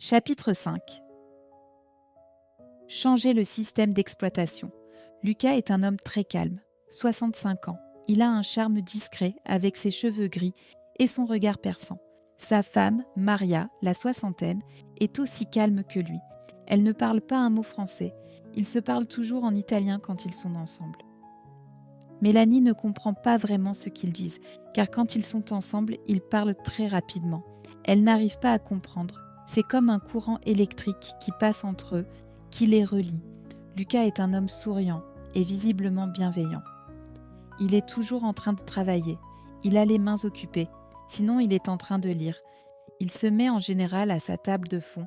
Chapitre 5. Changer le système d'exploitation. Lucas est un homme très calme, 65 ans. Il a un charme discret avec ses cheveux gris et son regard perçant. Sa femme, Maria, la soixantaine, est aussi calme que lui. Elle ne parle pas un mot français. Ils se parlent toujours en italien quand ils sont ensemble. Mélanie ne comprend pas vraiment ce qu'ils disent, car quand ils sont ensemble, ils parlent très rapidement. Elle n'arrive pas à comprendre. C'est comme un courant électrique qui passe entre eux, qui les relie. Lucas est un homme souriant et visiblement bienveillant. Il est toujours en train de travailler. Il a les mains occupées, sinon il est en train de lire. Il se met en général à sa table de fond,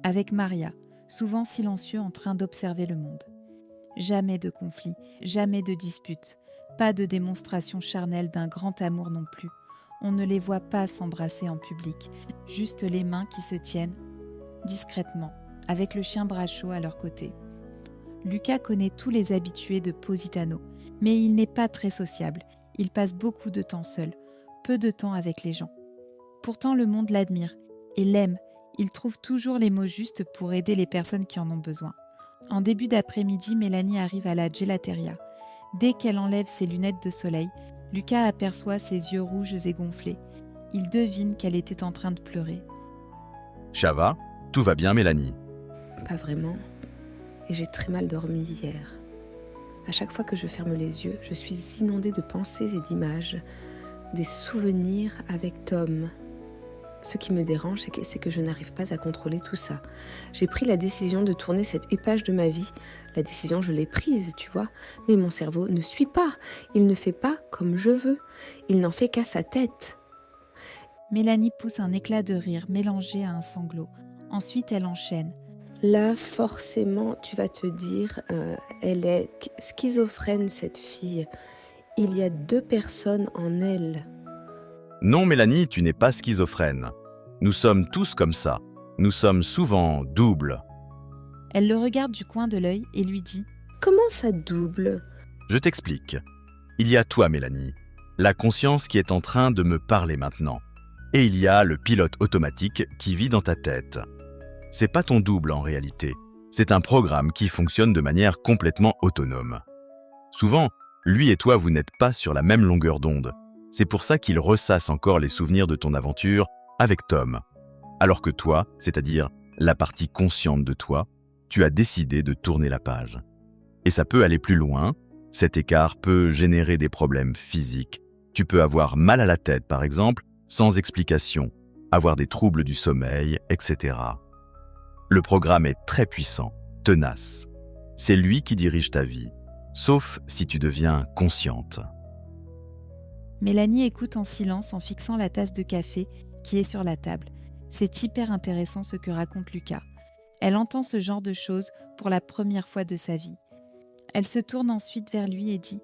avec Maria, souvent silencieux en train d'observer le monde. Jamais de conflit, jamais de dispute, pas de démonstration charnelle d'un grand amour non plus. On ne les voit pas s'embrasser en public, juste les mains qui se tiennent, discrètement, avec le chien Bracho à leur côté. Lucas connaît tous les habitués de Positano, mais il n'est pas très sociable. Il passe beaucoup de temps seul, peu de temps avec les gens. Pourtant, le monde l'admire et l'aime. Il trouve toujours les mots justes pour aider les personnes qui en ont besoin. En début d'après-midi, Mélanie arrive à la gelateria. Dès qu'elle enlève ses lunettes de soleil, Lucas aperçoit ses yeux rouges et gonflés. Il devine qu'elle était en train de pleurer. « Ça va ? Tout va bien, Mélanie ?» Pas vraiment. Et j'ai très mal dormi hier. À chaque fois que je ferme les yeux, je suis inondée de pensées et d'images, des souvenirs avec Tom. Ce qui me dérange, c'est que je n'arrive pas à contrôler tout ça. J'ai pris la décision de tourner cette épage de ma vie. La décision, je l'ai prise, tu vois. Mais mon cerveau ne suit pas. Il ne fait pas comme je veux. Il n'en fait qu'à sa tête. Mélanie pousse un éclat de rire mélangé à un sanglot. Ensuite, elle enchaîne. Là, forcément, tu vas te dire, elle est schizophrène, cette fille. Il y a 2 personnes en elle. Non, Mélanie, tu n'es pas schizophrène. Nous sommes tous comme ça. Nous sommes souvent doubles. Elle le regarde du coin de l'œil et lui dit « Comment ça double ?» Je t'explique. Il y a toi, Mélanie, la conscience qui est en train de me parler maintenant. Et il y a le pilote automatique qui vit dans ta tête. C'est pas ton double en réalité. C'est un programme qui fonctionne de manière complètement autonome. Souvent, lui et toi, vous n'êtes pas sur la même longueur d'onde. C'est pour ça qu'il ressasse encore les souvenirs de ton aventure avec Tom. Alors que toi, c'est-à-dire la partie consciente de toi, tu as décidé de tourner la page. Et ça peut aller plus loin. Cet écart peut générer des problèmes physiques. Tu peux avoir mal à la tête, par exemple, sans explication, avoir des troubles du sommeil, etc. Le programme est très puissant, tenace. C'est lui qui dirige ta vie, sauf si tu deviens consciente. Mélanie écoute en silence en fixant la tasse de café qui est sur la table. C'est hyper intéressant ce que raconte Lucas. Elle entend ce genre de choses pour la première fois de sa vie. Elle se tourne ensuite vers lui et dit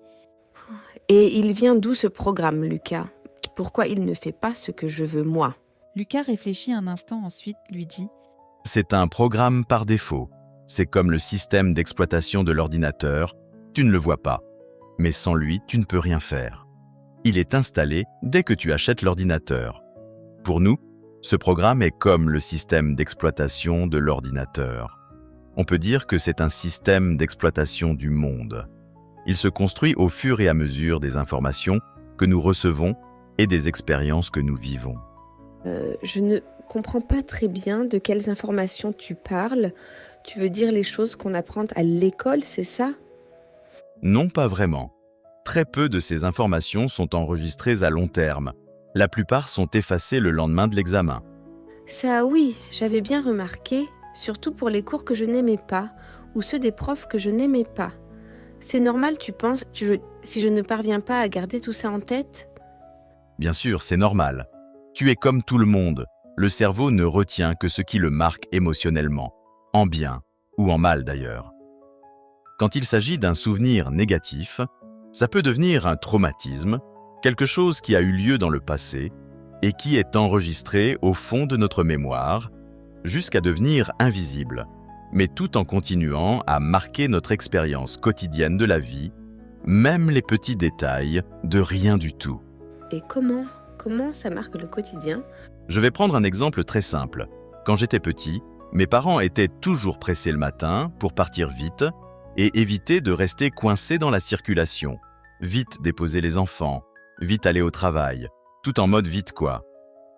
« Et il vient d'où ce programme, Lucas ? Pourquoi il ne fait pas ce que je veux moi ?» Lucas réfléchit un instant, ensuite lui dit « C'est un programme par défaut. C'est comme le système d'exploitation de l'ordinateur. Tu ne le vois pas. Mais sans lui, tu ne peux rien faire. Il est installé dès que tu achètes l'ordinateur. Pour nous, ce programme est comme le système d'exploitation de l'ordinateur. On peut dire que c'est un système d'exploitation du monde. Il se construit au fur et à mesure des informations que nous recevons et des expériences que nous vivons. Je ne comprends pas très bien de quelles informations tu parles. Tu veux dire les choses qu'on apprend à l'école, c'est ça ? Non, pas vraiment. Très peu de ces informations sont enregistrées à long terme. La plupart sont effacées le lendemain de l'examen. Ça oui, j'avais bien remarqué, surtout pour les cours que je n'aimais pas, ou ceux des profs que je n'aimais pas. C'est normal, tu penses, si je ne parviens pas à garder tout ça en tête ? Bien sûr, c'est normal. Tu es comme tout le monde. Le cerveau ne retient que ce qui le marque émotionnellement, en bien ou en mal d'ailleurs. Quand il s'agit d'un souvenir négatif, ça peut devenir un traumatisme, quelque chose qui a eu lieu dans le passé et qui est enregistré au fond de notre mémoire jusqu'à devenir invisible, mais tout en continuant à marquer notre expérience quotidienne de la vie, même les petits détails de rien du tout. Et comment ça marque le quotidien ? Je vais prendre un exemple très simple. Quand j'étais petit, mes parents étaient toujours pressés le matin pour partir vite et éviter de rester coincés dans la circulation. Vite déposer les enfants, vite aller au travail, tout en mode vite quoi.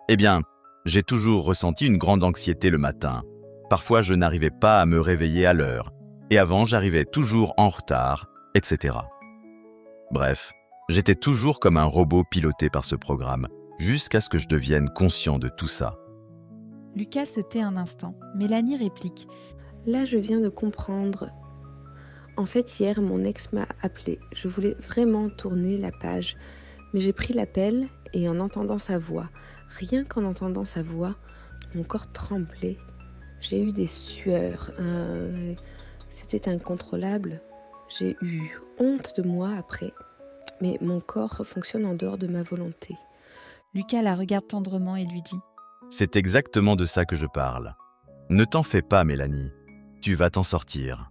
Eh bien, j'ai toujours ressenti une grande anxiété le matin. Parfois, je n'arrivais pas à me réveiller à l'heure. Et avant, j'arrivais toujours en retard, etc. Bref, j'étais toujours comme un robot piloté par ce programme, jusqu'à ce que je devienne conscient de tout ça. Lucas se tait un instant. Mélanie réplique. Là, je viens de comprendre. En fait, hier, mon ex m'a appelé. Je voulais vraiment tourner la page, mais j'ai pris l'appel et en entendant sa voix, rien qu'en entendant sa voix, mon corps tremblait. J'ai eu des sueurs. C'était incontrôlable. J'ai eu honte de moi après, mais mon corps fonctionne en dehors de ma volonté. Lucas la regarde tendrement et lui dit. C'est exactement de ça que je parle. Ne t'en fais pas, Mélanie. Tu vas t'en sortir.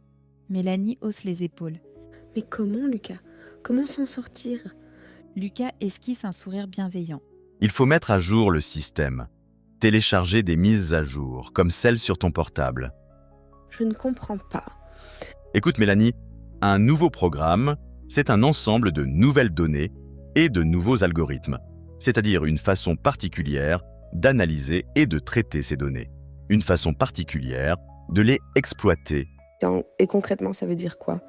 Mélanie hausse les épaules. Mais comment, Lucas? Comment s'en sortir? Lucas esquisse un sourire bienveillant. Il faut mettre à jour le système. Télécharger des mises à jour, comme celle sur ton portable. Je ne comprends pas. Écoute, Mélanie, un nouveau programme, c'est un ensemble de nouvelles données et de nouveaux algorithmes, c'est-à-dire une façon particulière d'analyser et de traiter ces données. Une façon particulière de les exploiter. Et concrètement, ça veut dire quoi?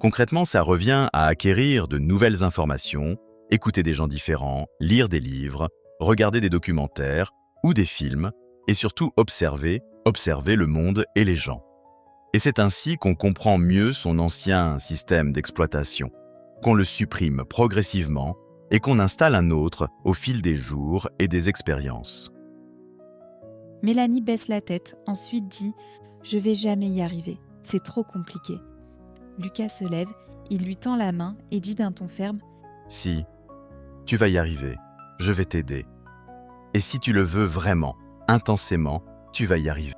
Concrètement, ça revient à acquérir de nouvelles informations, écouter des gens différents, lire des livres, regarder des documentaires ou des films, et surtout observer le monde et les gens. Et c'est ainsi qu'on comprend mieux son ancien système d'exploitation, qu'on le supprime progressivement et qu'on installe un autre au fil des jours et des expériences. Mélanie baisse la tête, ensuite dit « Je vais jamais y arriver, c'est trop compliqué ». Lucas se lève, il lui tend la main et dit d'un ton ferme « Si, tu vas y arriver, je vais t'aider. Et si tu le veux vraiment, intensément, tu vas y arriver. »